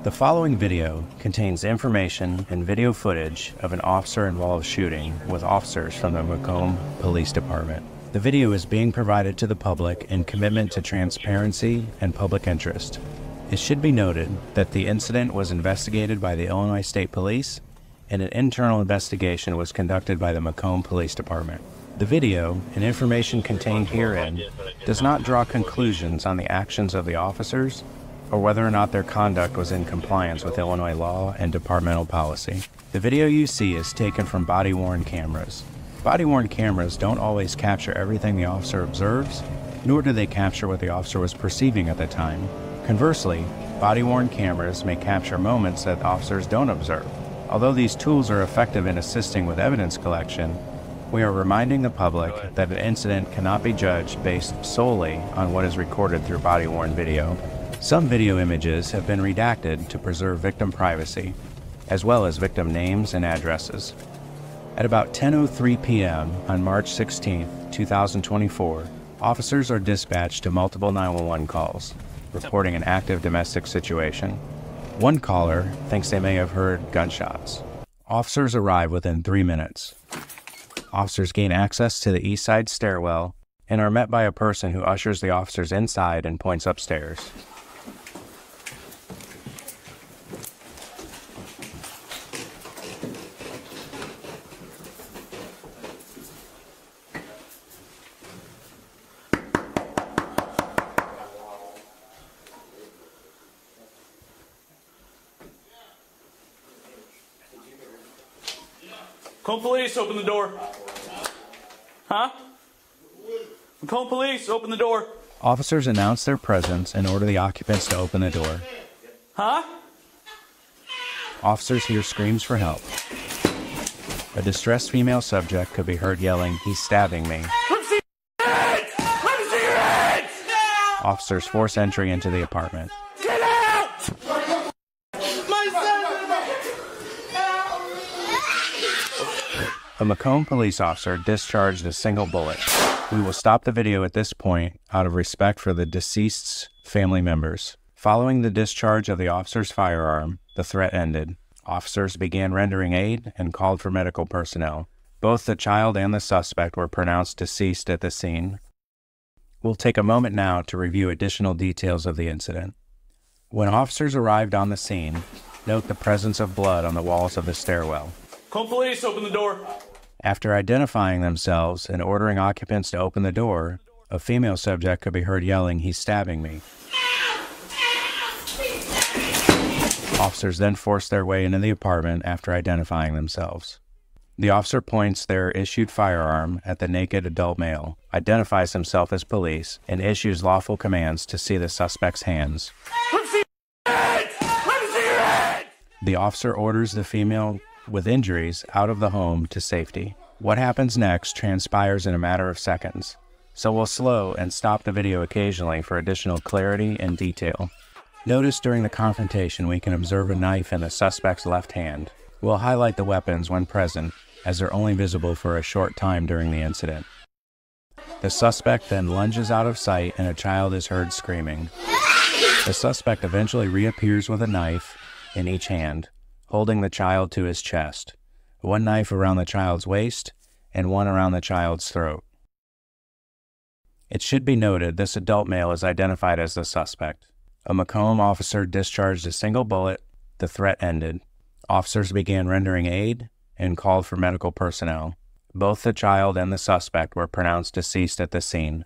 The following video contains information and video footage of an officer-involved shooting with officers from the Macomb Police Department. The video is being provided to the public in commitment to transparency and public interest. It should be noted that the incident was investigated by the Illinois State Police and an internal investigation was conducted by the Macomb Police Department. The video and information contained herein does not draw conclusions on the actions of the officers or whether or not their conduct was in compliance with Illinois law and departmental policy. The video you see is taken from body-worn cameras. Body-worn cameras don't always capture everything the officer observes, nor do they capture what the officer was perceiving at the time. Conversely, body-worn cameras may capture moments that officers don't observe. Although these tools are effective in assisting with evidence collection, we are reminding the public that an incident cannot be judged based solely on what is recorded through body-worn video. Some video images have been redacted to preserve victim privacy, as well as victim names and addresses. At about 10:03 p.m. on March 16, 2024, officers are dispatched to multiple 911 calls, reporting an active domestic situation. One caller thinks they may have heard gunshots. Officers arrive within 3 minutes. Officers gain access to the east side stairwell and are met by a person who ushers the officers inside and points upstairs. Macomb Police, open the door. Huh? Macomb Police, open the door. Officers announce their presence and order the occupants to open the door. Huh? Officers hear screams for help. A distressed female subject could be heard yelling, "He's stabbing me." Let me see your hands! Let me see your hands! Officers force entry into the apartment. Get out! My son! A Macomb police officer discharged a single bullet. We will stop the video at this point out of respect for the deceased's family members. Following the discharge of the officer's firearm, the threat ended. Officers began rendering aid and called for medical personnel. Both the child and the suspect were pronounced deceased at the scene. We'll take a moment now to review additional details of the incident. When officers arrived on the scene, note the presence of blood on the walls of the stairwell. Macomb Police, open the door. After identifying themselves and ordering occupants to open the door, a female subject could be heard yelling, "He's stabbing me." Officers then forced their way into the apartment after identifying themselves. The officer points their issued firearm at the naked adult male, identifies himself as police, and issues lawful commands to see the suspect's hands. Let me see your hands! Let me see your hands! The officer orders the female with injuries out of the home to safety. What happens next transpires in a matter of seconds, so we'll slow and stop the video occasionally for additional clarity and detail. Notice during the confrontation we can observe a knife in the suspect's left hand. We'll highlight the weapons when present, as they're only visible for a short time during the incident. The suspect then lunges out of sight and a child is heard screaming. The suspect eventually reappears with a knife in each hand, holding the child to his chest, one knife around the child's waist and one around the child's throat. It should be noted this adult male is identified as the suspect. A Macomb officer discharged a single bullet. The threat ended. Officers began rendering aid and called for medical personnel. Both the child and the suspect were pronounced deceased at the scene.